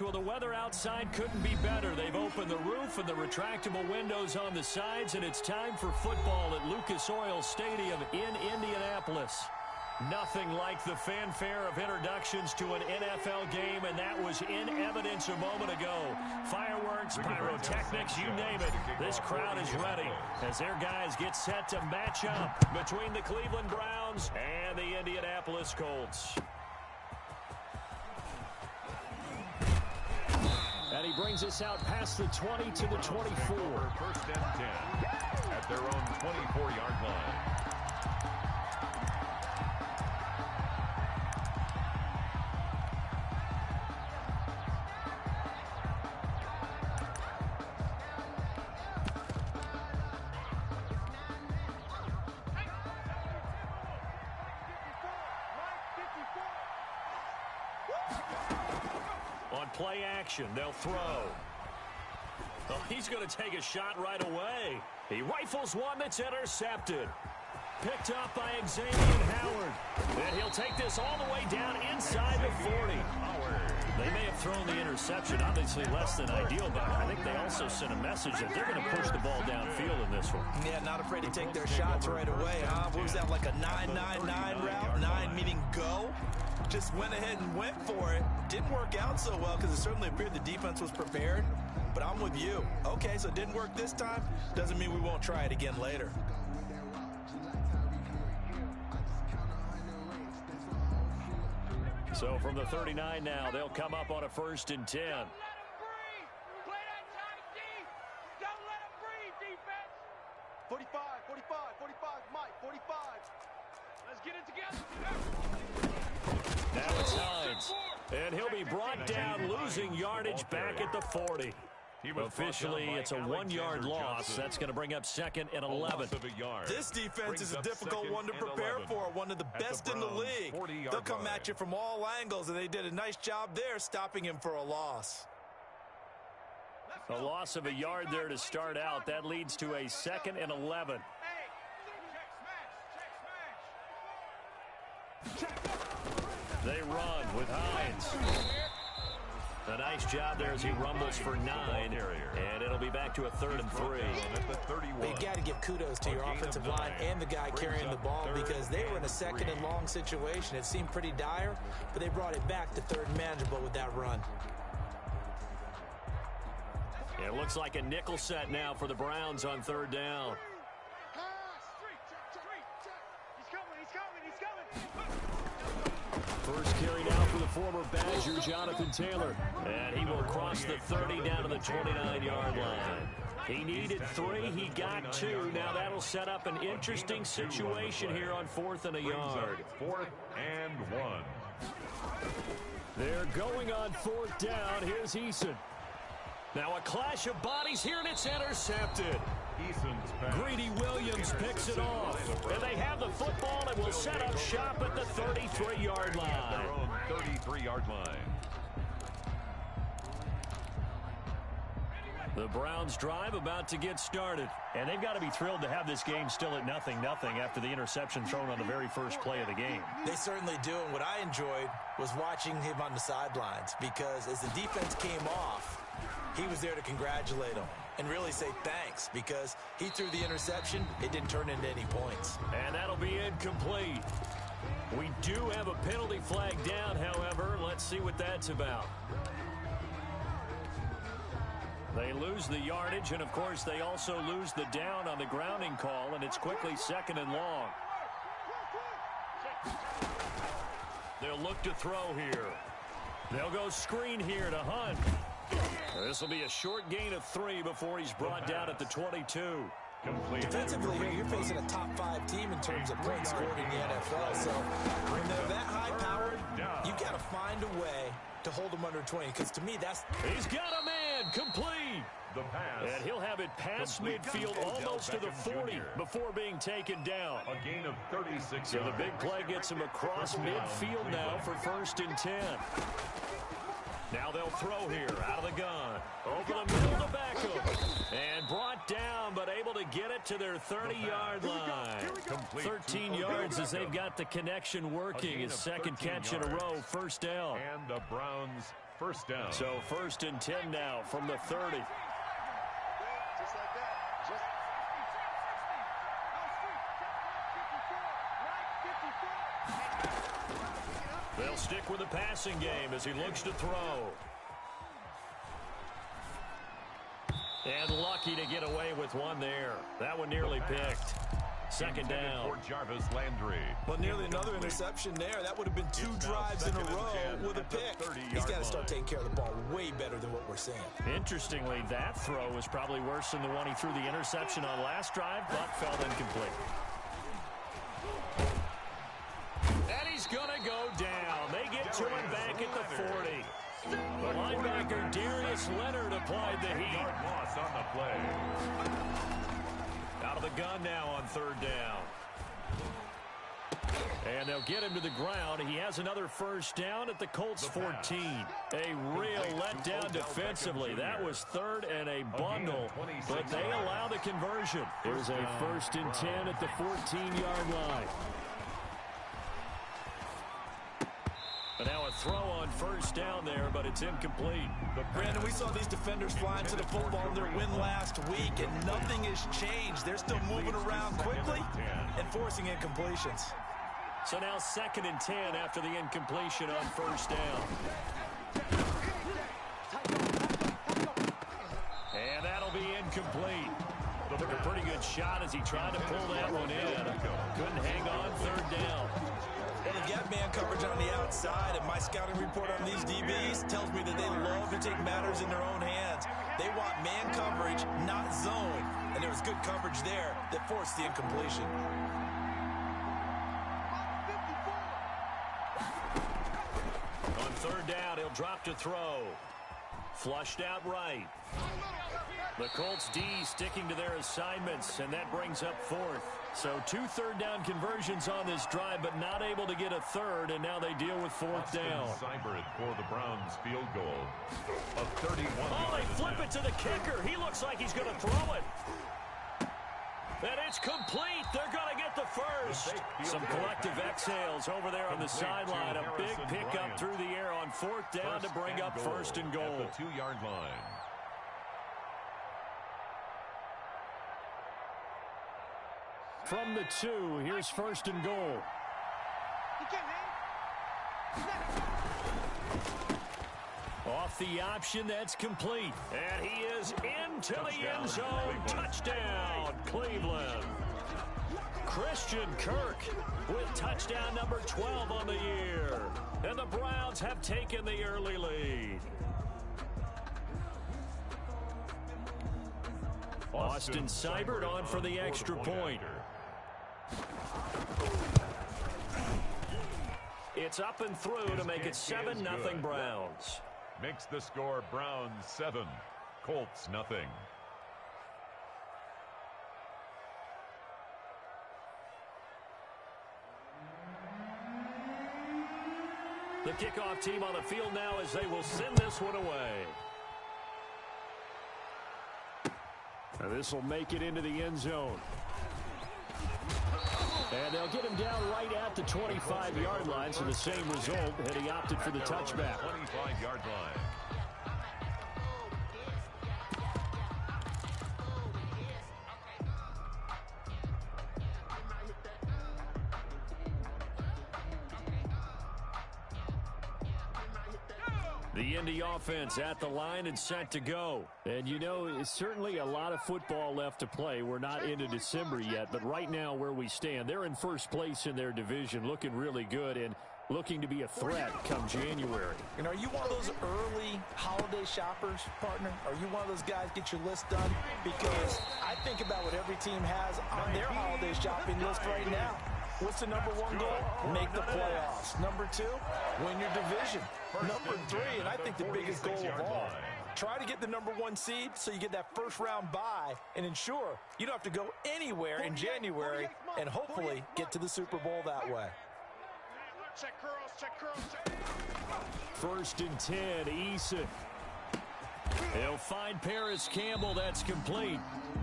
Well, the weather outside couldn't be better. They've opened the roof and the retractable windows on the sides, and it's time for football at Lucas Oil Stadium in Indianapolis. Nothing like the fanfare of introductions to an NFL game, and that was in evidence a moment ago. Fireworks, pyrotechnics, you name it. This crowd is ready as their guys get set to match up between the Cleveland Browns and the Indianapolis Colts. And he brings us out past the 20 to the 24. First and 10 at their own 24-yard line. On play action, they'll throw. Oh, he's going to take a shot right away. He rifles one that's intercepted. Picked up by Xavier Howard. And he'll take this all the way down inside the 40. They may have thrown the interception, obviously less than ideal, but I think they also sent a message that they're going to push the ball downfield in this one. Yeah, not afraid to take their shots right away, huh? What was that, like a 9-9-9 route? 9 meaning go? Just went ahead and went for it. Didn't work out so well because it certainly appeared the defense was prepared. But I'm with you. Okay, so it didn't work this time. Doesn't mean we won't try it again later. So from the 39 now, they'll come up on a 1st and 10. Play that tight D. Don't let him breathe, defense. 45, 45, 45, Mike, 45. Let's get it together. Now it's Hines. And he'll be brought down, losing yardage back at the 40. Officially, it's a 1-yard loss. That's going to bring up 2nd and 11. This defense is a difficult one to prepare for, one of the best in the league. They'll come at you from all angles, and they did a nice job there stopping him for a loss. A loss of a yard there to start out. That leads to a 2nd and 11. They run with Hines. A nice job there as he rumbles for 9, and it'll be back to a 3rd and 3. But you got to give kudos to your offensive line and the guy carrying the ball because they were in a 2nd and long situation. It seemed pretty dire, but they brought it back to 3rd and manageable with that run. It looks like a nickel set now for the Browns on 3rd down. First carry now for the former Badger, Jonathan Taylor. And he will cross the 30 down to the 29-yard line. He needed 3. He got 2. Now that'll set up an interesting situation here on 4th and a yard. 4th and 1. They're going on 4th down. Here's Eason. Now a clash of bodies here, and it's intercepted. Greedy Williams picks it off. And they have the football and will set up shop at the 33-yard line. Their own 33-yard line. The Browns drive about to get started. And they've got to be thrilled to have this game still at 0-0 after the interception thrown on the very first play of the game. They certainly do, and what I enjoyed was watching him on the sidelines because as the defense came off, he was there to congratulate him and really say thanks because he threw the interception. It didn't turn into any points. And that'll be incomplete. We do have a penalty flag down, however. Let's see what that's about. They lose the yardage, and, of course, they also lose the down on the grounding call, and it's quickly 2nd and long. They'll look to throw here. They'll go screen here to Hunt. This will be a short gain of 3 before he's brought down at the 22. Defensively here, you're facing a top 5 team in terms of points scored in the NFL. So when they're that high-powered, you got to find a way to hold them under 20. Because to me, that's... He's got a man complete. And he'll have it past midfield almost to the 40 before being taken down. A gain of 36. So the big play gets him across midfield now for 1st and 10. Now they'll throw here out of the gun. Over the middle to Beckham. And brought down, but able to get it to their 30-yard line. 13 yards as they've got the connection working. His 2nd catch in a row, 1st down. And the Browns first down. So 1st and 10 now from the 30. Just like that. Just... They'll stick with the passing game as he looks to throw. And lucky to get away with one there. That one nearly picked. 2nd down. For Jarvis Landry. Well, nearly another interception there. That would have been 2 drives in a row with a pick. He's got to start taking care of the ball way better than what we're seeing. Interestingly, that throw was probably worse than the one he threw the interception on last drive, but fell incomplete. And he's going to go down. They get to him back at the 40. The linebacker, Darius Leonard, applied the heat. Yard loss on the play. Out of the gun now on 3rd down. And they'll get him to the ground. He has another first down at the Colts 14. A real letdown defensively. That was 3rd and a bundle, but they allow the conversion. There's a 1st and 10 at the 14-yard line. And now a throw on 1st down there, but it's incomplete. Brandon, we saw these defenders flying to the football in their win last week, and nothing has changed. They're still moving around quickly and forcing incompletions. So now 2nd and 10 after the incompletion on 1st down. And that'll be incomplete. Took a pretty good shot as he tried to pull that one in. Couldn't hang on 3rd down. Well, they get man coverage on the outside, and my scouting report on these DBs tells me that they love to take matters in their own hands. They want man coverage, not zone. And there was good coverage there that forced the incompletion. On 3rd down, he'll drop to throw. Flushed out right. The Colts D sticking to their assignments, and that brings up 4th. So 2 3rd-down conversions on this drive, but not able to get a 3rd, and now they deal with 4th down. Seibert for the Browns field goal of 31. Oh, they flip it to the kicker. He looks like he's going to throw it. And it's complete. They're going to get the first. Some collective exhales over there on the sideline. A big pickup through the air on 4th down to bring up 1st and goal. At the 2-yard line. From the 2, here's 1st and goal. Off the option, that's complete. And he is into the end zone. Touchdown, Cleveland. Christian Kirk with touchdown number 12 on the year. And the Browns have taken the early lead. Austin Seibert on for the extra point. It's up and through to make it 7-0 Browns. Makes the score Browns 7, Colts nothing. The kickoff team on the field now as they will send this one away. Now this will make it into the end zone. And they'll get him down right at the 25-yard line, so the same result, and he opted for the touchback. 25-yard line. The Indy offense at the line and set to go. And, you know, it's certainly a lot of football left to play. We're not into December yet, but right now where we stand, they're in first place in their division, looking really good and looking to be a threat come January. And are you one of those early holiday shoppers, partner? Are you one of those guys get your list done? Because I think about what every team has on their holiday shopping list right now. What's the number 1 goal? Make the playoffs. Number 2, win your division. Number 3, and I think the biggest goal of all, try to get the number 1 seed so you get that first-round bye and ensure you don't have to go anywhere in January and hopefully get to the Super Bowl that way. Check curls, check curls, check. 1st and 10, Eason. They'll find Paris Campbell. That's complete.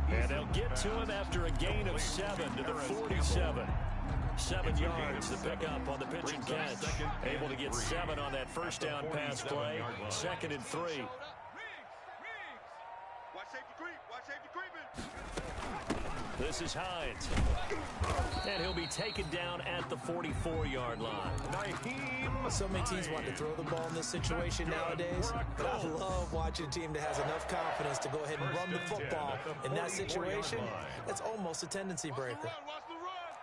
And they'll get to him after a gain of 7 to the 47. 7 yards to pick up on the pitch and catch. Able to get 7 on that first down pass play. 2nd and 3. Watch safety creep. Watch safety creeping. This is Hines. And he'll be taken down at the 44-yard line. So many teams want to throw the ball in this situation nowadays, but I love watching a team that has enough confidence to go ahead and run the football. In that situation, that's almost a tendency breaker. Watch the run.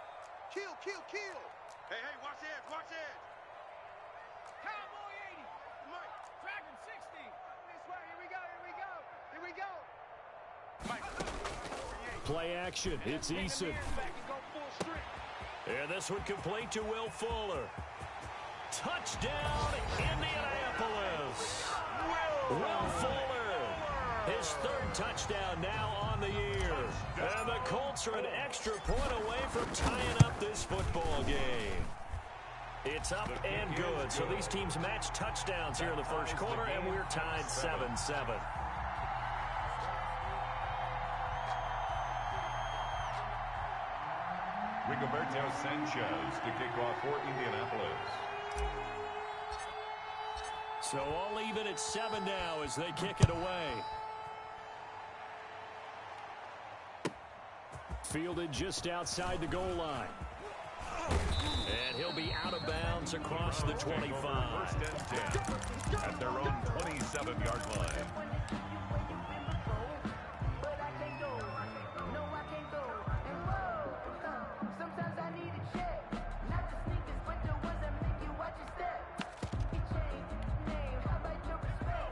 Kill, kill, kill. Hey, hey, watch the edge, watch the edge. Cowboy 80. Mike. Dragon 60. This way, here we go, here we go. Here we go. Mike. Play action. It's Eason. Back and go full strength. And this one complete to Will Fuller. Touchdown, Indianapolis. Will Fuller. His 3rd touchdown now on the year. And the Colts are an extra point away from tying up this football game. It's up and good. So these teams match touchdowns here in the first quarter, and we're tied 7-7. Rigoberto Sanchez to kick off for Indianapolis. So all even at 7 now as they kick it away. Fielded just outside the goal line. And he'll be out of bounds across the 25. 1st and 10 at their own 27-yard line.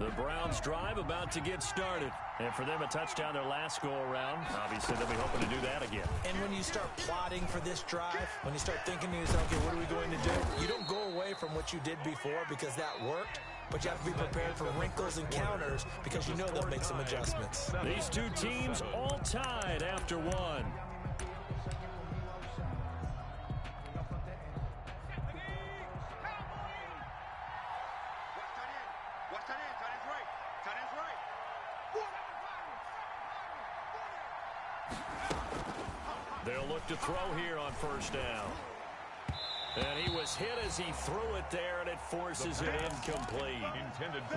The Browns drive about to get started. And for them, a touchdown their last go-around. Obviously, they'll be hoping to do that again. And when you start plotting for this drive, when you start thinking to yourself, okay, what are we going to do? You don't go away from what you did before because that worked, but you have to be prepared for wrinkles and counters because you know they'll make some adjustments. These two teams all tied after 1. Watch tight end. Tight end's right. Tight end's right. They'll look to throw here on 1st down. And he was hit as he threw it there, and it forces it incomplete.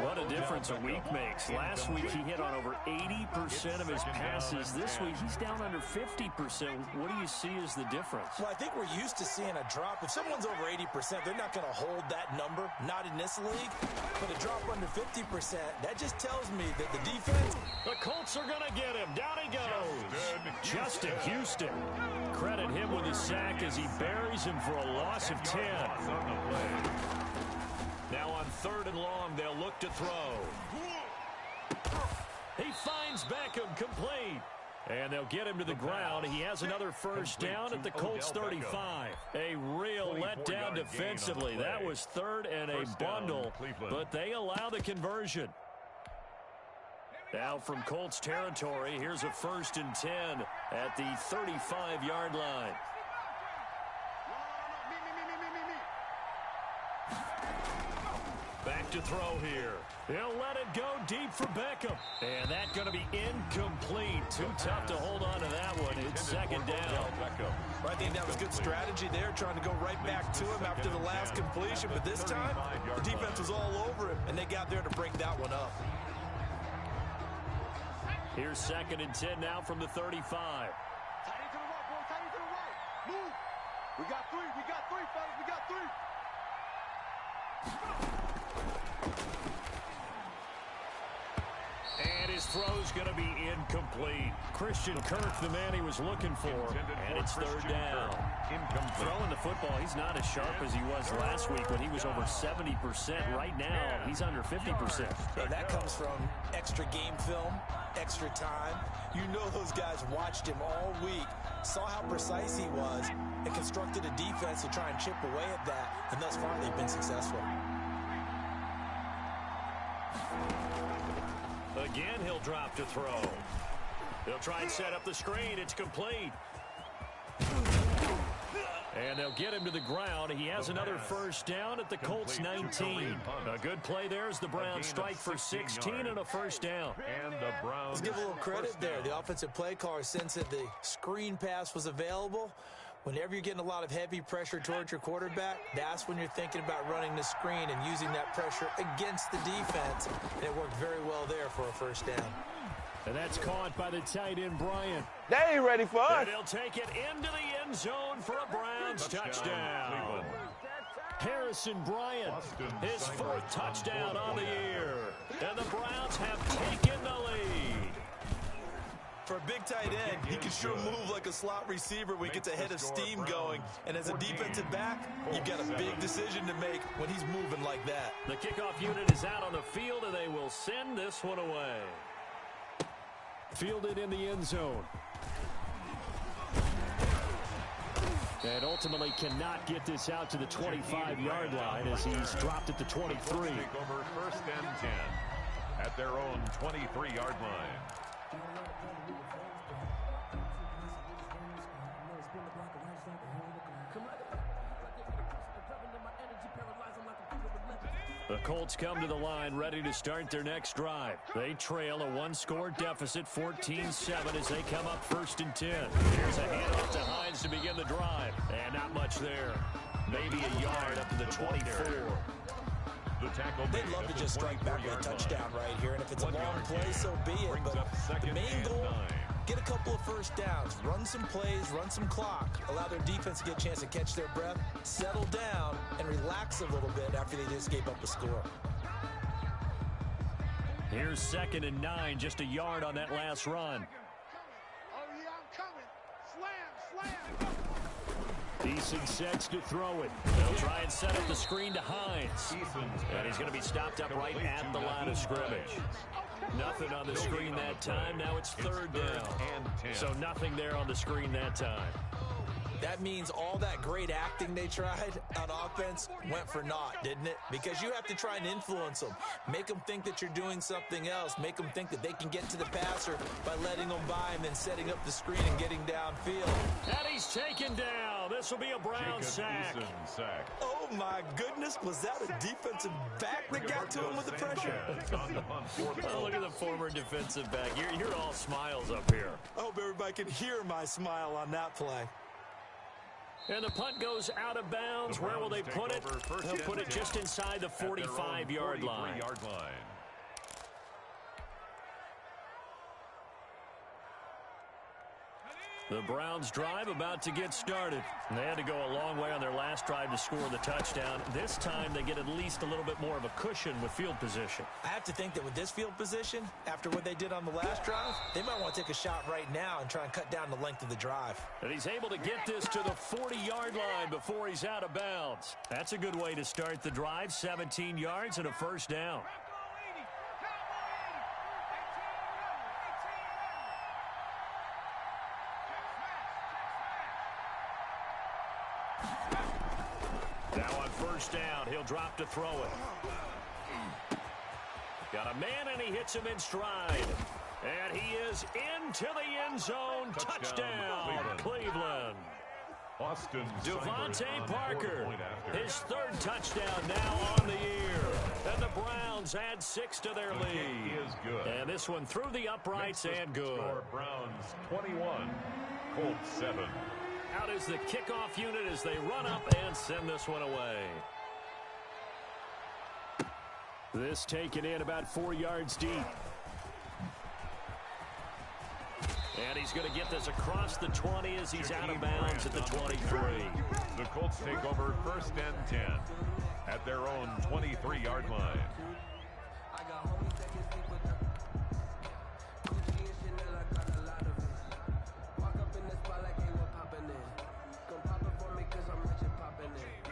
What a difference a week makes. Last week he hit on over 80% of his passes. This week he's down under 50%. What do you see as the difference? Well, I think we're used to seeing a drop. If someone's over 80%, they're not going to hold that number, not in this league. But a drop under 50%, that just tells me that the defense... The Colts are going to get him. Down he goes. Justin Houston. Credit him with his sack as he buries him for a loss of 10. Now on 3rd and long, they'll look to throw. He finds Beckham complete. And they'll get him to the ground. He has another 1st down at the Colts 35. A real letdown defensively. That was 3rd and a bundle, but they allow the conversion. Now from Colts territory, here's a 1st and 10 at the 35-yard line. Back to throw here. He'll let it go deep for Beckham. And that's going to be incomplete. Too tough to hold on to that one. It's 2nd down. I think that was good strategy there, trying to go right back to him after the last completion. But this time, the defense was all over him, and they got there to break that one up. Here's 2nd and 10 now from the 35. Tight end to the right, boy. Tight end to the right. Move. We got 3. We got 3, fellas. We got 3. And his throw's going to be incomplete. Christian Kirk, the man he was looking for, and it's 3rd down. Throwing the football, he's not as sharp as he was last week when he was over 70%. Right now, he's under 50%. And that comes from extra game film, extra time. You know those guys watched him all week, saw how precise he was, and constructed a defense to try and chip away at that, and thus far they've been successful. Again, he'll drop to throw. They'll try and set up the screen. It's complete. And they'll get him to the ground. He has another 1st down at the Colts 19. A good play there as the Browns strike for 16 and a 1st down. And the Browns. Let's give a little credit there. The offensive play caller sensed that the screen pass was available, Whenever you're getting a lot of heavy pressure towards your quarterback, that's when you're thinking about running the screen and using that pressure against the defense. And it worked very well there for a first down. And that's caught by the tight end, Bryant. They ain't ready for us. And he'll take it into the end zone for a Browns touchdown. Harrison Bryant, his fourth touchdown on the year. And the Browns have taken the lead. For a big tight end, he can sure move like a slot receiver when he gets a head of steam going. And as a defensive back, you've got a big decision to make when he's moving like that. The kickoff unit is out on the field, and they will send this one away. Fielded in the end zone. And ultimately cannot get this out to the 25-yard line as he's dropped at the 23. Take over first and 10 at their own 23-yard line. The Colts come to the line ready to start their next drive. They trail a one-score deficit, 14-7, as they come up first and 10. Here's a handoff to Hines to begin the drive. And not much there. Maybe a yard up to the 24. They'd love to just strike back with a touchdown right here, and if it's a long play, so be it. But the main goal, get a couple of first downs, run some plays, run some clock, allow their defense to get a chance to catch their breath, settle down, and relax a little bit after they just gave up a score. Here's 2nd and 9, just a yard on that last run. Oh, yeah, I'm coming. Slam. Eason sets to throw it. They'll try and set up the screen to Hines. And he's going to be stopped up right at the line of scrimmage. Nothing on the screen that time. Now it's 3rd down. So nothing there on the screen that time. That means all that great acting they tried on offense went for naught, didn't it? Because you have to try and influence them. Make them think that you're doing something else. Make them think that they can get to the passer by letting them by and then setting up the screen and getting downfield. And he's taken down. This will be a Brown sack. Oh, my goodness. Was that a defensive back that got to him with the pressure? Oh, look at the former defensive back. You're all smiles up here. I hope everybody can hear my smile on that play. And the punt goes out of bounds. Where will they put it? They'll put it just inside the 45-yard line. The Browns drive about to get started. They had to go a long way on their last drive to score the touchdown. This time they get at least a little bit more of a cushion with field position. I have to think that with this field position, after what they did on the last drive, they might want to take a shot right now and try and cut down the length of the drive. And he's able to get this to the 40-yard line before he's out of bounds. That's a good way to start the drive. 17 yards and a first down. Now on first down, he'll drop to throw it. Got a man, and he hits him in stride. And he is into the end zone. Touchdown, Cleveland. Devontae Parker, his 3rd touchdown now on the year. And the Browns add 6 to their lead. And this one through the uprights and good. Browns 21, Colts 7. Out is the kickoff unit as they run up and send this one away. This taken in about 4 yards deep. And he's going to get this across the 20 as he's out of bounds at the 23. The Colts take over first and 10 at their own 23-yard line.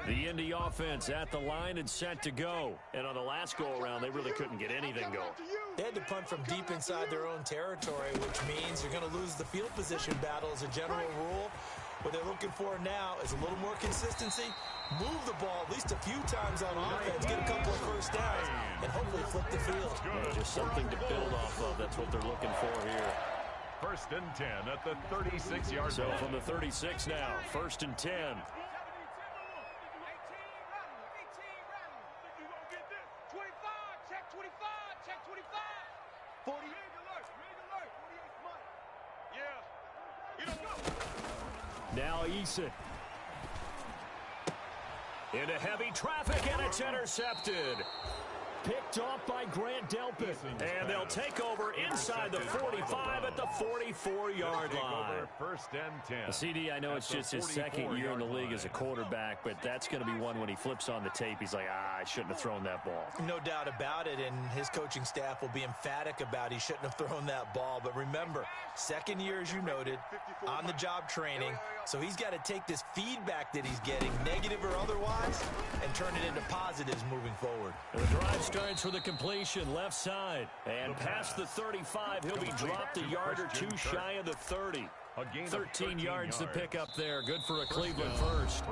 The Indy offense at the line and set to go. And on the last go-around, they really couldn't get anything going. They had to punt from deep inside their own territory, which means you're going to lose the field position battle as a general rule. What they're looking for now is a little more consistency, move the ball at least a few times on offense, get a couple of first downs, and hopefully flip the field. Just something to build off of. That's what they're looking for here. First and 10 at the 36-yard line. So from the 36 now, first and 10. Now Eason. Into heavy traffic, and it's intercepted. Picked off by Grant Delpit. And they'll take over inside the 45 at the 44-yard line. First and 10. CD, I know it's just his second year in the league as a quarterback, but that's going to be one when he flips on the tape. He's like, I shouldn't have thrown that ball. No doubt about it, and his coaching staff will be emphatic about he shouldn't have thrown that ball. But remember, second year, as you noted, on-the-job training. So he's got to take this feedback that he's getting, negative or otherwise, and turn it into positives moving forward. The drive starts with a completion left side. And past the 35, he'll be dropped a yard or two shy of the 30. 13 yards to pick up there. Good for a Cleveland first.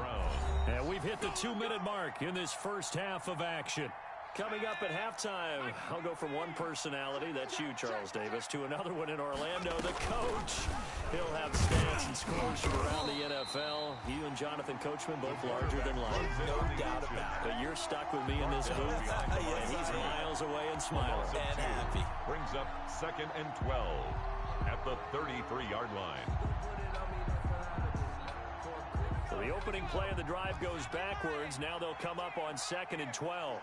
And we've hit the 2-minute mark in this first half of action. Coming up at halftime, I'll go from one personality, that's you, Charles Davis, to another one in Orlando, the coach. He'll have stats and scores from around the NFL. You and Jonathan Coachman, both larger than life. No doubt about it. But you're stuck with me in this booth, and he's miles away and smiling. And happy. Brings up 2nd and 12 at the 33-yard line. So the opening play of the drive goes backwards. Now they'll come up on 2nd and 12.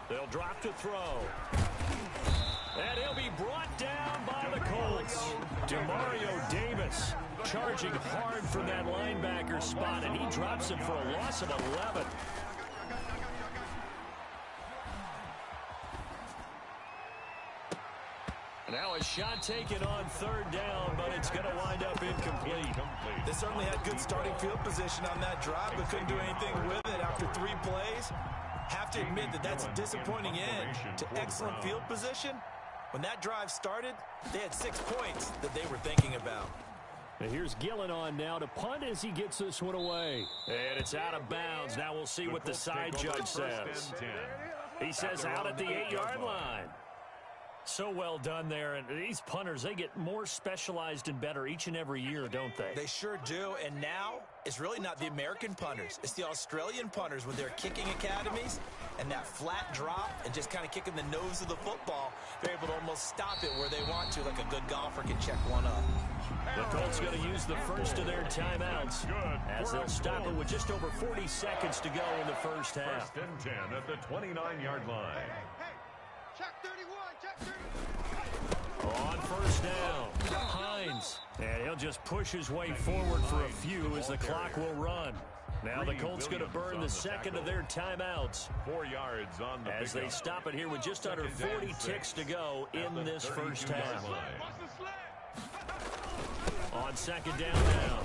They'll drop to throw. And he'll be brought down by the Colts. Demario Davis charging hard from that linebacker spot, and he drops him for a loss of 11. Now a shot taken on 3rd down, but it's going to wind up incomplete. They certainly had good starting field position on that drive, but couldn't do anything with it after 3 plays. Have to admit that that's a disappointing end to excellent field position. When that drive started, they had 6 points that they were thinking about. And here's Gillen on now to punt as he gets this one away. And it's out of bounds. Now we'll see what the side judge says. He says out at the 8-yard line. So well done there, and these punters, they get more specialized and better each and every year, don't they? They sure do, and now it's really not the American punters. It's the Australian punters with their kicking academies and that flat drop and just kind of kicking the nose of the football. They're able to almost stop it where they want to, like a good golfer can check one up. The Colts going to use the first of their timeouts as they'll stop it with just over 40 seconds to go in the first half. 1st and 10 at the 29-yard line. Check 31, check 31. On first down, Hines. And he'll just push his way forward for a few as the clock will run. Now the Colts going to burn the second of their timeouts 4 yards on the as they stop it here with just under 40 ticks to go in this first half. On 2nd down now,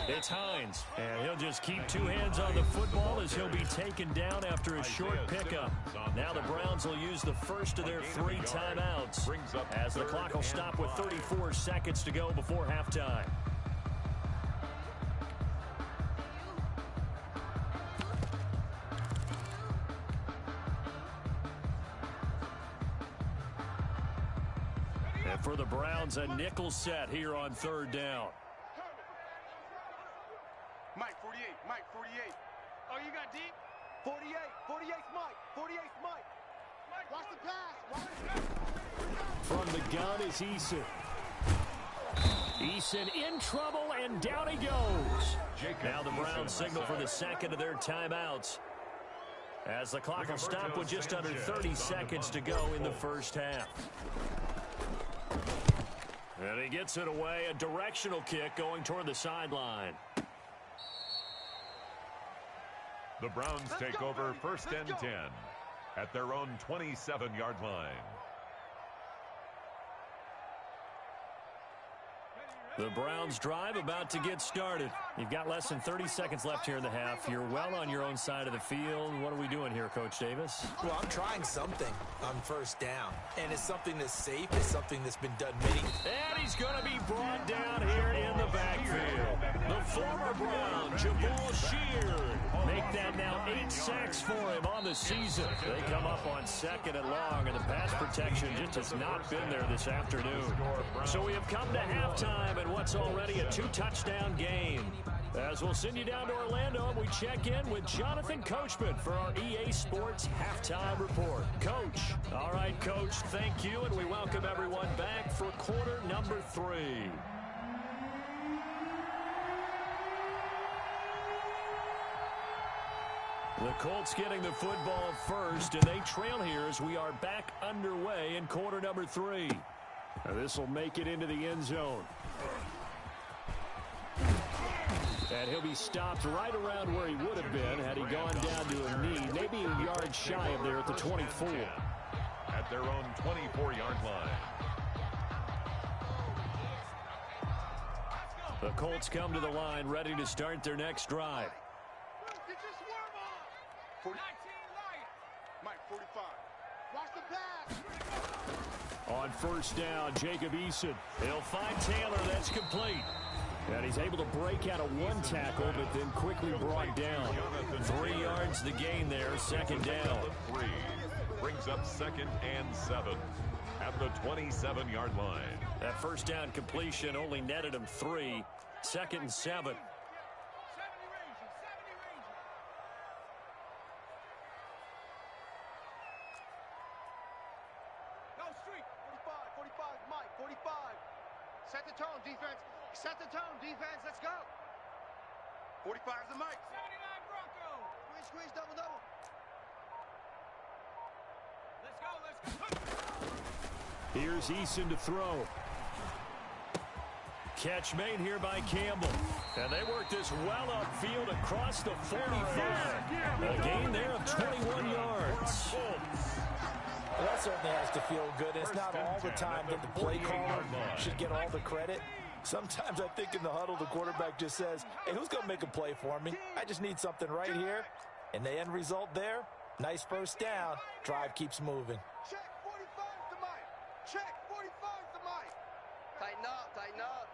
it's Hines. And he'll just keep 2 hands on the football as he'll be taken down after a short pickup. Now the Browns will use the first of their 3 timeouts as the clock will stop with 34 seconds to go before halftime. And for the Browns, a nickel set here on 3rd down. Mike, 48, Mike, 48. Oh, you got deep? 48, 48's Mike, 48's Mike. Watch the pass, watch the pass. From the gun is Eason. Eason in trouble, and down he goes. Now the Browns signal for the second of their timeouts as the clock will stop with just under 30 seconds to go in the first half. And he gets it away, a directional kick going toward the sideline. The Browns take over 1st and 10 at their own 27-yard line. The Browns drive about to get started. You've got less than 30 seconds left here in the half. You're well on your own side of the field. What are we doing here, Coach Davis? Well, I'm trying something on 1st down. And it's something that's safe. It's something that's been done many. And he's going to be brought down here in the backfield. The former Brown, Jabal Sheard. Make that now 8 sacks for him on the season. They come up on 2nd and long, and the pass protection just has not been there this afternoon. So we have come to halftime in what's already a 2-touchdown game. As we'll send you down to Orlando, and we check in with Jonathan Coachman for our EA Sports Halftime Report. Coach. All right, Coach, thank you, and we welcome everyone back for quarter number 3. The Colts getting the football first, and they trail here as we are back underway in quarter number 3. This will make it into the end zone. And he'll be stopped right around where he would have been had he gone down to a knee, maybe a yard shy of there at the 24. At their own 24-yard line. The Colts come to the line ready to start their next drive. Get your swerve on. 19 Mike, 45. Watch the pass. On first down, Jacob Eason. He'll find Taylor. That's complete. And he's able to break out of one tackle, but then quickly brought down. 3 yards the gain there, second down. 3 brings up 2nd and 7 at the 27-yard line. That first down completion only netted him 3. 2nd and 7. 70 range. Go street. 45, Mike, 45. Set the tone, defense. Set the tone, defense. Let's go. 45 is the Mike. 79 Bronco. Squeeze, double, double. Let's go. Here's Eason to throw. Catch made here by Campbell. And they work this well upfield across the 45. A gain there of 21 yards. Well, that certainly has to feel good. It's not all the time that the play caller should get all the credit. Sometimes I think in the huddle, the quarterback just says, hey, who's going to make a play for me? I just need something right here. And the end result there, nice first down. Drive keeps moving. Check, 45 is the Mike. Check, 45 is the Mike. Tighten up, tighten up.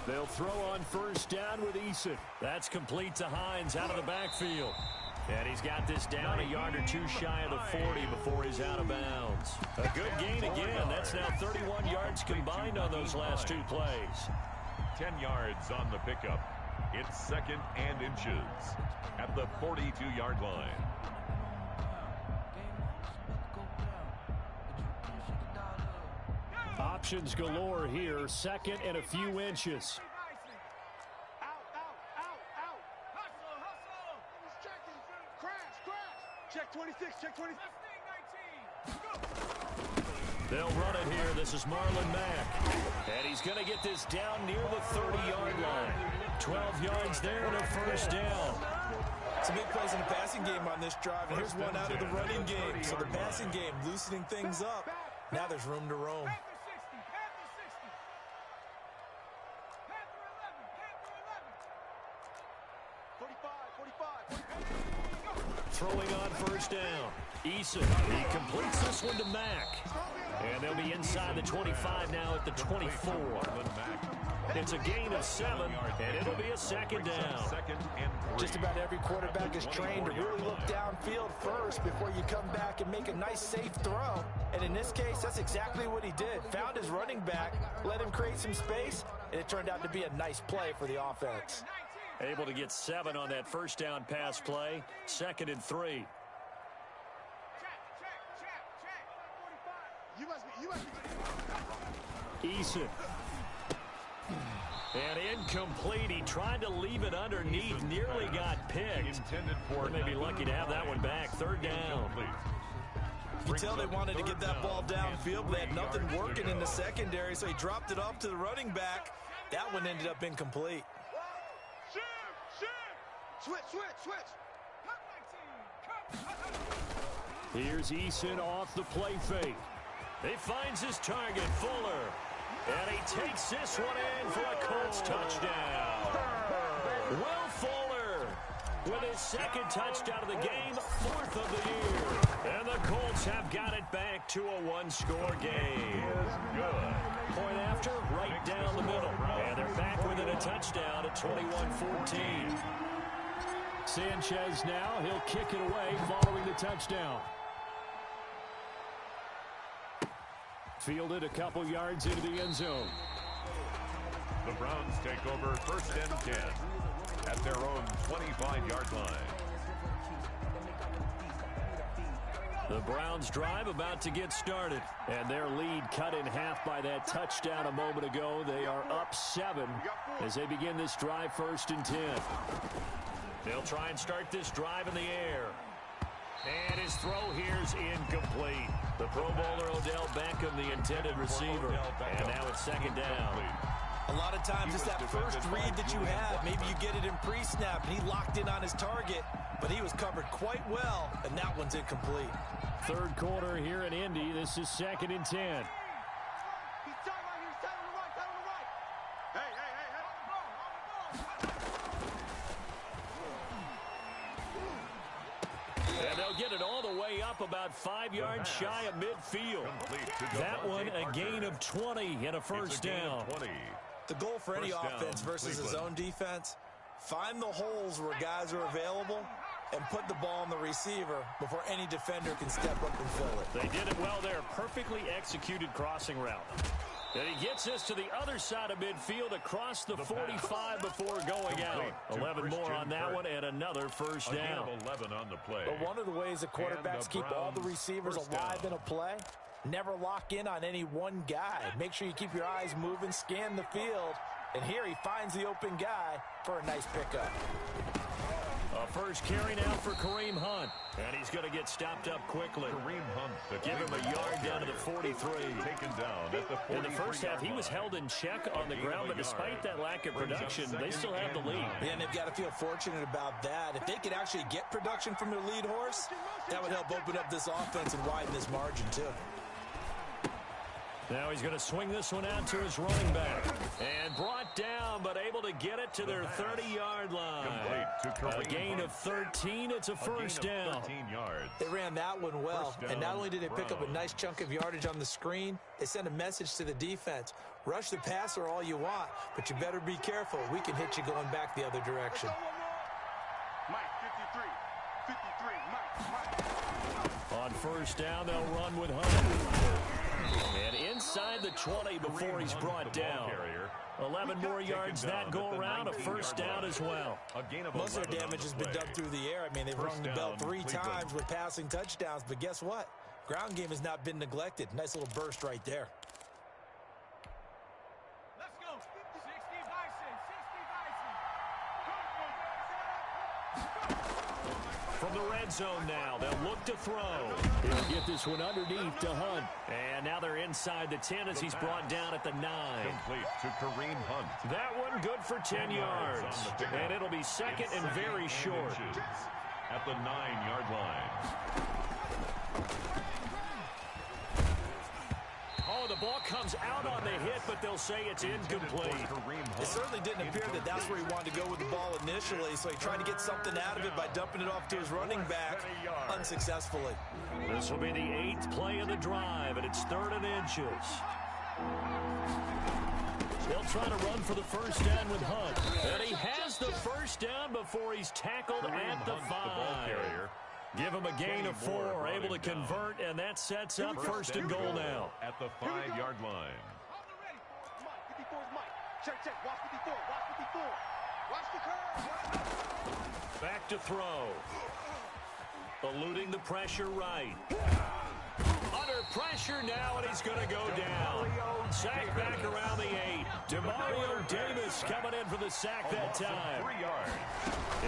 They'll throw on first down with Eason. That's complete to Hines out of the backfield. And he's got this down a yard or 2 shy of the 40 before he's out of bounds. A good gain again. That's now 31 yards combined on those last 2 plays. 10 yards on the pickup. It's 2nd and inches at the 42-yard line. Options galore here. 2nd and a few inches. Out. Hustle. He's checking. Crash. Check 26, check 26. They'll run it here. This is Marlon Mack. And he's going to get this down near the 30-yard line. 12 yards there and a first down. Some big plays in the passing game on this drive, and here's one out of the running game. So the passing game loosening things up. Now there's room to roam. Throwing on first down. Eason, he completes this one to Mack. And they'll be inside the 25 now at the 24. It's a gain of 7, and it'll be a second down. Just about every quarterback is trained to really look downfield first before you come back and make a nice, safe throw. And in this case, that's exactly what he did. Found his running back, let him create some space, and it turned out to be a nice play for the offense. Able to get 7 on that first down pass play. 2nd and 3. You must be. Eason. And incomplete. He tried to leave it underneath. Nearly got picked. They may be lucky to have that one back. 3rd down. You can tell they wanted to get that ball downfield, but they had nothing working in the secondary, so he dropped it off to the running back. That one ended up incomplete. Switch. Here's Eason off the play fake. He finds his target, Fuller. And he takes this one in for a Colts touchdown. Will Fuller with his 2nd touchdown of the game, 4th of the year. And the Colts have got it back to a 1-score game. Point after, right down the middle. And they're back within a touchdown at 21-14. Sanchez now, he'll kick it away following the touchdown. Fielded a couple yards into the end zone. The Browns take over 1st and 10 at their own 25-yard line. The Browns drive about to get started, and their lead cut in half by that touchdown a moment ago. They are up 7 as they begin this drive 1st and 10. They'll try and start this drive in the air. And his throw here's incomplete. The Pro Bowler Odell Beckham, the intended receiver. And now it's second down. A lot of times it's that first read that you have. Maybe you get it in pre-snap, and he locked in on his target, but he was covered quite well, and that one's incomplete. Third quarter here in Indy. This is 2nd and 10. He's tight right here. He's tight on the right. Tight on the right. Hey. And they'll get it all the way up about 5 yards shy of midfield. That one a gain of 20 and a first down. The goal for any offense versus his own defense, find the holes where guys are available and put the ball on the receiver before any defender can step up and fill it. They did it well there. Perfectly executed crossing route. And he gets us to the other side of midfield across the 45 before going out. 11 more on that one and another first down. 11 on the play. But one of the ways that quarterbacks keep all the receivers alive in a play, never lock in on any one guy. Make sure you keep your eyes moving, scan the field. And here he finds the open guy for a nice pickup. A first carry now for Kareem Hunt. And he's going to get stopped up quickly. Kareem Hunt, give him a yard down to the 43. Taken down at the 43. In the first half, he was held in check on the ground, but despite that lack of production, they still have the lead. Yeah, and they've got to feel fortunate about that. If they could actually get production from their lead horse, that would help open up this offense and widen this margin, too. Now he's going to swing this one out to his running back. And brought down, but able to get it to their 30-yard line. A gain of 13. It's a first down. 13 yards. They ran that one well. And not only did they pick up a nice chunk of yardage on the screen, they sent a message to the defense. Rush the passer all you want, but you better be careful. We can hit you going back the other direction. Mike, 53, Mike. On first down, they'll run with Hunt. And inside the 20 before he's brought down. 11 more yards that go around, a first down as well. Most of their damage has been done through the air. I mean, they've rung the bell 3 times with passing touchdowns, but guess what? Ground game has not been neglected. Nice little burst right there. Let's go. 60 Bison. From the red zone now, they'll look to throw. He'll get this one underneath to Hunt. And now they're inside the 10 as he's brought down at the 9. Complete to Kareem Hunt. That one good for 10 yards. And it'll be second and very short. At the 9-yard line. Oh, the ball comes out on the hit, but they'll say it's incomplete. It certainly didn't appear that that's where he wanted to go with the ball initially, so he tried to get something out of it by dumping it off to his running back unsuccessfully. This will be the 8th play of the drive, and it's 3rd and inches. They'll try to run for the first down with Hunt. And he has the first down before he's tackled at the 5. Give him a gain of 4, able to convert, and that sets up first and goal now. At the 5-yard line. Mike, 54 is Mike. Check. Watch 54. Watch the curve. Back to throw. Eluding the pressure right. Under pressure now, and he's going to go down. Sack back around the 8. Demario Davis coming in for the sack that time. 3 yards.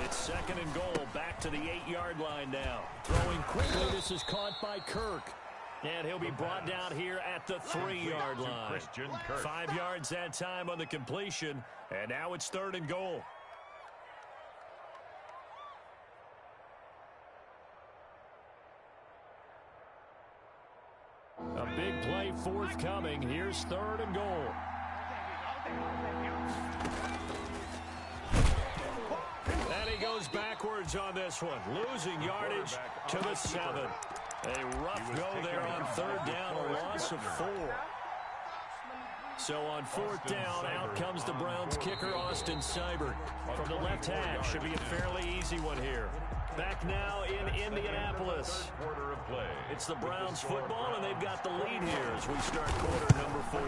It's 2nd and goal, back to the 8-yard line now. Throwing quickly, this is caught by Kirk. And he'll be brought down here at the 3-yard line. 5 yards that time on the completion, and now it's 3rd and goal. A big play forthcoming. Here's 3rd and goal. And he goes backwards on this one, losing yardage to the 7. A rough go there on 3rd down, a loss of 4. So on 4th down, out comes the Browns kicker, Austin Seibert. From the left hash, should be a fairly easy one here. Back now in Indianapolis. It's the Browns football, and they've got the lead here as we start quarter number 4.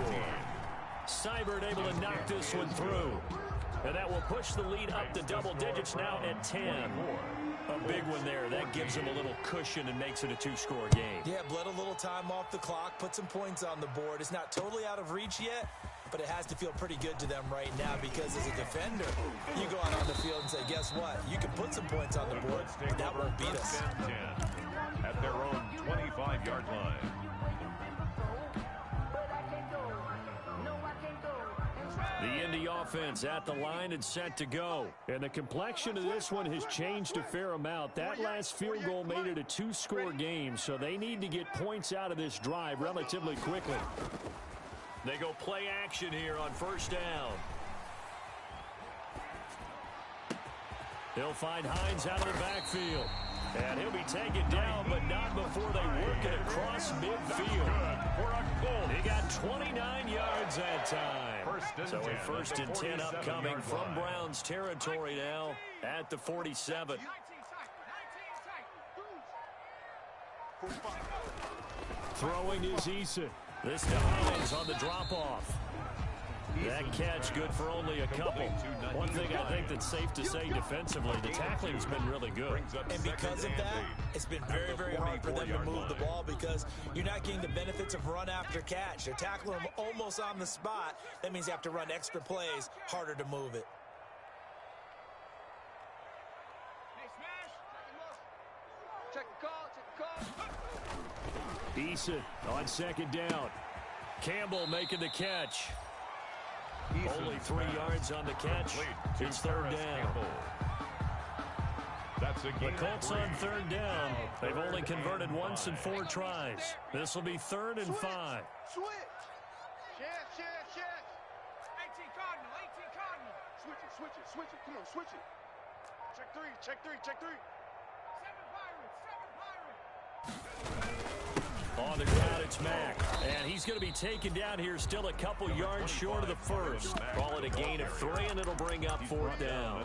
Seibert able to knock this one through. And that will push the lead up to double digits now at 10. A big one there. That gives them a little cushion and makes it a two-score game. Yeah, bled a little time off the clock, put some points on the board. It's not totally out of reach yet, but it has to feel pretty good to them right now because as a defender, you go out on the field and say, guess what? You can put some points on the board, but that won't beat us. At their own 25-yard line. The Indy offense at the line and set to go. And the complexion of this one has changed a fair amount. That last field goal made it a two-score game, so they need to get points out of this drive relatively quickly. They go play action here on first down. They'll find Hines out of the backfield. And he'll be taken down, but not before they work it across midfield. He got 29 yards that time. So a first and 10 upcoming from Browns territory now at the 47. Throwing is Eason. This to Hines on the drop-off. That catch good for only a couple. One thing I think that's safe to say defensively, the tackling's been really good. And because of that, it's been very, very hard for them to move the ball because you're not getting the benefits of run after catch. They're tackling them almost on the spot. That means you have to run extra plays, harder to move it. Check the call. Eason on second down. Campbell making the catch. Only 3 yards on the catch. It's third down. The Colts on third down. They've only converted once in 4 tries. This will be 3rd and 5. Switch. Shift. 18 Cardinal. Switch it. Come on, switch it. Check three. 7 Pirates. On the ground, it's Mack. And he's going to be taken down here, still a couple yards short of the first. Call it a gain of 3, and it'll bring up 4th down.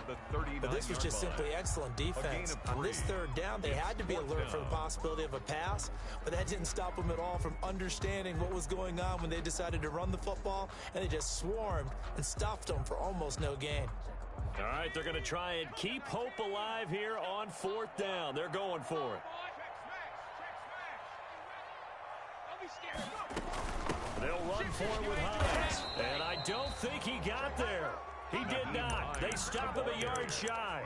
But this was just simply excellent defense. On this third down, they had to be alert for the possibility of a pass, but that didn't stop them at all from understanding what was going on when they decided to run the football, and they just swarmed and stuffed them for almost no gain. All right, they're going to try and keep hope alive here on 4th down. They're going for it. They'll run for it with Hines. And I don't think he got there. He did not. They stop him a yard shy.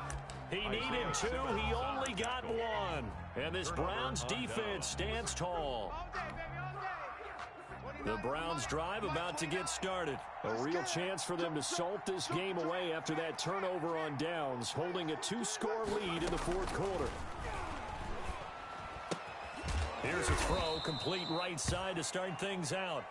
He needed 2. He only got 1. And this Browns defense stands tall. The Browns drive about to get started. A real chance for them to salt this game away after that turnover on downs, holding a 2-score lead in the 4th quarter. Here's a throw, complete right side to start things out.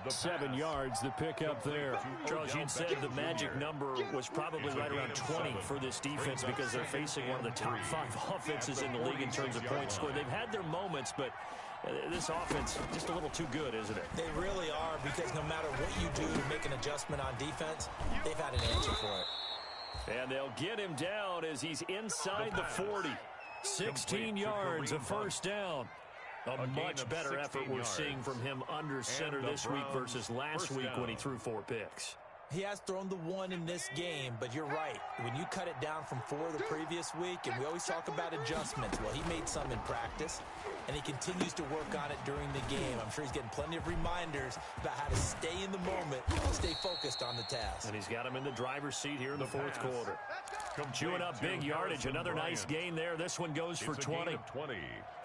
7 yards, the pickup there. Charles, you'd said the magic number was probably right around 20 for this defense because they're facing one of the top 5 offenses in the league in terms of points scored. They've had their moments, but this offense just a little too good, isn't it? They really are because no matter what you do to make an adjustment on defense, they've had an answer for it. And they'll get him down as he's inside the 40. 16 yards, a first down. A much better effort we're seeing from him under center this week versus last week when he threw 4 picks. He has thrown the 1 in this game, but you're right. When you cut it down from 4 the previous week, and we always talk about adjustments, well, he made some in practice, and he continues to work on it during the game. I'm sure he's getting plenty of reminders about how to stay in the moment, stay focused on the task. And he's got him in the driver's seat here in the 4th quarter. Chewing up big yardage, another nice gain there. This one goes for 20.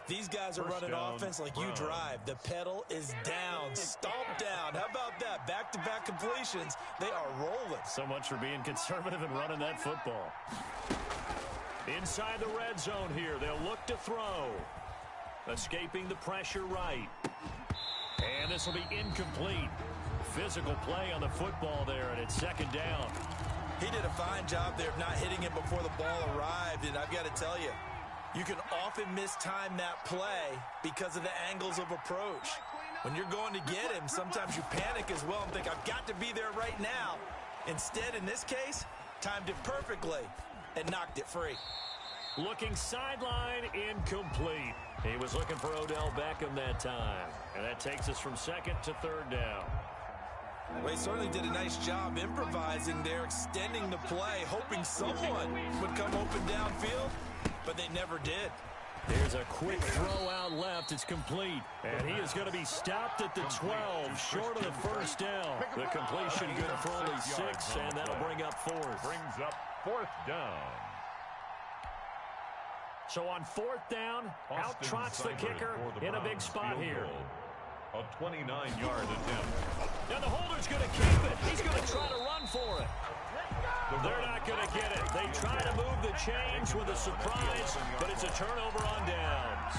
These guys are running offense like you drive. The pedal is down, stomped down. How about that? Back-to-back completions. They are rolling. So much for being conservative and running that football. Inside the red zone here, they'll look to throw. Escaping the pressure right. And this will be incomplete. Physical play on the football there, and it's 2nd down. He did a fine job there of not hitting it before the ball arrived, and I've got to tell you, you can often mistime that play because of the angles of approach. When you're going to get him, sometimes you panic as well and think, I've got to be there right now. Instead, in this case, timed it perfectly and knocked it free. Looking sideline, incomplete. He was looking for Odell Beckham that time. And that takes us from 2nd to 3rd down. Well, he certainly did a nice job improvising there, extending the play, hoping someone would come open downfield, but they never did. There's a quick throw out left. It's complete. And he is going to be stopped at the 12, short of the first down. The completion good for only 6, and that'll bring up 4th. Brings up 4th down. So on 4th down, out trots the kicker in a big spot here. A 29-yard attempt. Now the holder's going to keep it. He's going to try to run for it. They're not going to get it. They try to move the chains with a surprise, but it's a turnover on downs.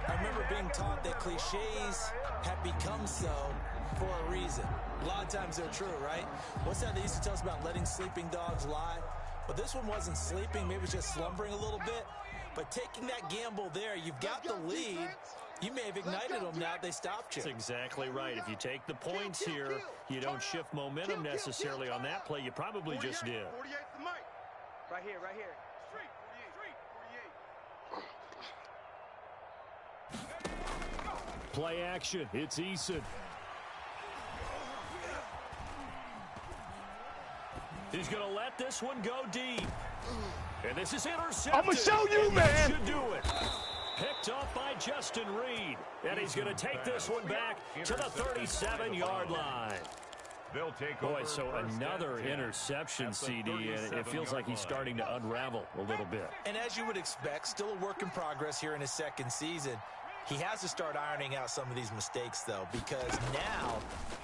I remember being taught that cliches have become so for a reason. A lot of times they're true, right? What's that they used to tell us about letting sleeping dogs lie? But this one wasn't sleeping. Maybe it was just slumbering a little bit. But taking that gamble there, you've got the lead. You may have ignited them now they stopped you. That's exactly right. If you take the points here, you don't shift momentum necessarily on that play. You probably just did. 48 the mic. Right here, right here. Play action. It's Eason. He's going to let this one go deep. And this is intercepted. I'm going to show you, man. That should do it. Picked off by Justin Reed. And he's going to take this one back to the 37-yard line. They'll take Boy, over so another interception, CD, and it feels like he's starting to unravel a little bit. And as you would expect, still a work in progress here in his second season. He has to start ironing out some of these mistakes, though, because now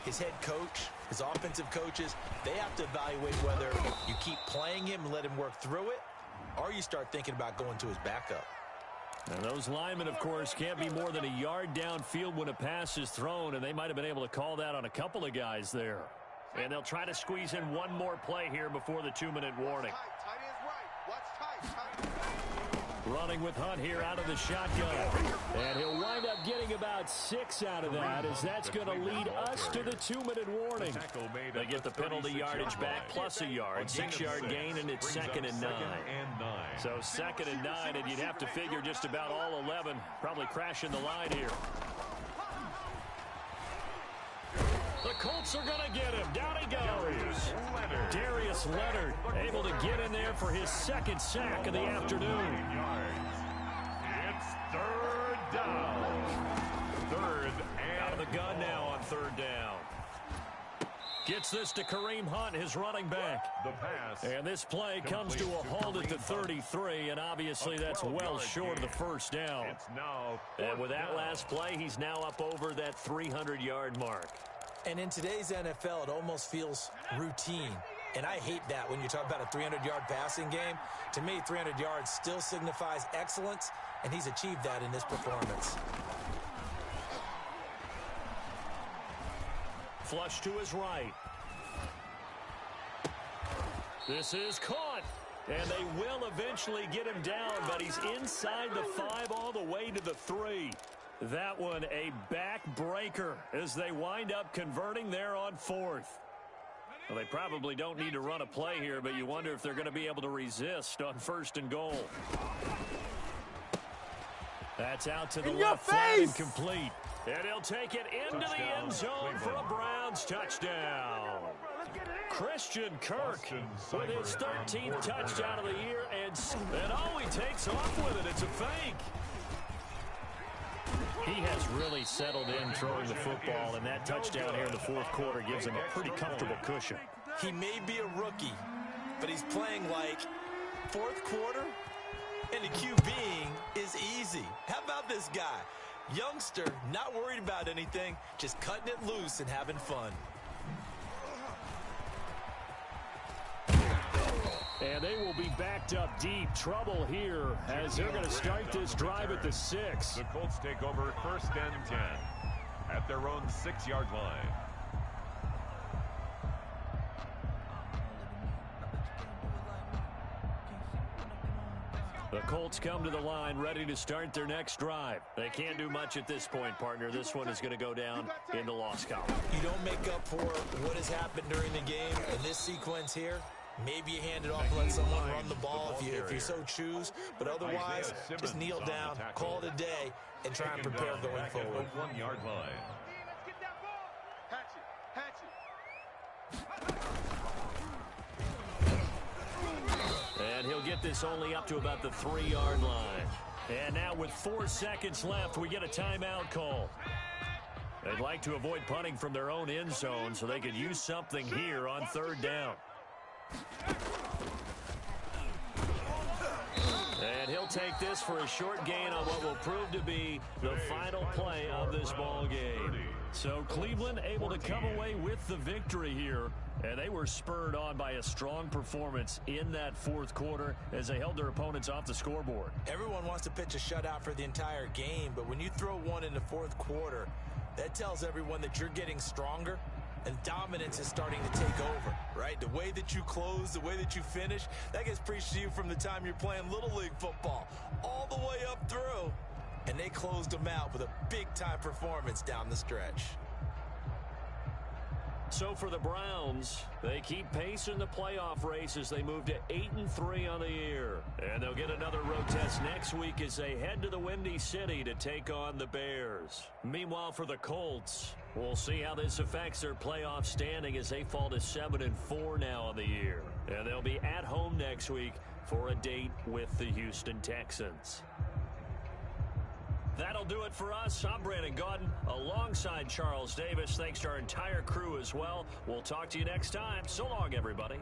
his head coach, his offensive coaches, they have to evaluate whether you keep playing him and let him work through it, or you start thinking about going to his backup. And those linemen, of course, can't be more than a yard downfield when a pass is thrown, and they might have been able to call that on a couple of guys there. And they'll try to squeeze in one more play here before the 2-minute warning. Tight ends right. Watch tight. Running with Hunt here out of the shotgun. And he'll wind up getting about 6 out of that, as that's going to lead us to the 2-minute warning. They get the penalty yardage back plus a yard, 6-yard gain, and it's 2nd and 9. So 2nd and 9, and you'd have to figure just about all 11 probably crashing the line here. The Colts are going to get him. Down he goes. Darius Leonard able to get in there for his 2nd sack of the afternoon. It's 3rd down. 3rd and out of the gun now on 3rd down. Gets this to Kareem Hunt, his running back. The pass. And this play comes to a halt at the 33, and obviously that's well short of the 1st down. It's now and with that last play, he's now up over that 300-yard mark. And in today's NFL, it almost feels routine. And I hate that when you talk about a 300-yard passing game. To me, 300 yards still signifies excellence, and he's achieved that in this performance. Flush to his right. This is caught. And they will eventually get him down, but he's inside the 5 all the way to the 3. That one a backbreaker as they wind up converting there on 4th. Well, they probably don't need to run a play here, but you wonder if they're going to be able to resist on 1st and goal. That's out to the left side and complete. And he'll take it into the end zone for a Browns touchdown. Christian Kirk with his 13th touchdown of the year, and oh, he takes off with it. It's a fake. He has really settled in throwing the football, and that touchdown here in the 4th quarter gives him a pretty comfortable cushion. He may be a rookie, but he's playing like 4th quarter, and the QBing is easy. How about this guy? Youngster, not worried about anything, just cutting it loose and having fun. And they will be backed up deep. Trouble here as they're going to start this drive at the 6. The Colts take over 1st and 10 at their own 6-yard line. The Colts come to the line ready to start their next drive. They can't do much at this point, partner. This one is going to go down in the loss column. You don't make up for what has happened during the game in this sequence here. Maybe you hand it off and let someone run the ball if you so choose. But otherwise, just kneel down, call it a day, and try and prepare going forward. 1-yard line. Let's get that ball. Hatch it. get this only up to about the 3-yard line. And now with 4 seconds left, we get a timeout call. They'd like to avoid punting from their own end zone so they could use something here on 3rd down. And he'll take this for a short gain on what will prove to be the final play of this ball game. So Cleveland able to come away with the victory here, and they were spurred on by a strong performance in that 4th quarter as they held their opponents off the scoreboard. Everyone wants to pitch a shutout for the entire game, but when you throw one in the 4th quarter, that tells everyone that you're getting stronger and dominance is starting to take over, right? The way that you close, the way that you finish, that gets preached to you from the time you're playing Little League football all the way up through. And they closed them out with a big-time performance down the stretch. So for the Browns, they keep pace in the playoff race as they move to 8-3 on the year. And they'll get another road test next week as they head to the Windy City to take on the Bears. Meanwhile, for the Colts, we'll see how this affects their playoff standing as they fall to 7-4 now on the year. And they'll be at home next week for a date with the Houston Texans. That'll do it for us. I'm Brandon Gaudin alongside Charles Davis. Thanks to our entire crew as well. We'll talk to you next time. So long, everybody.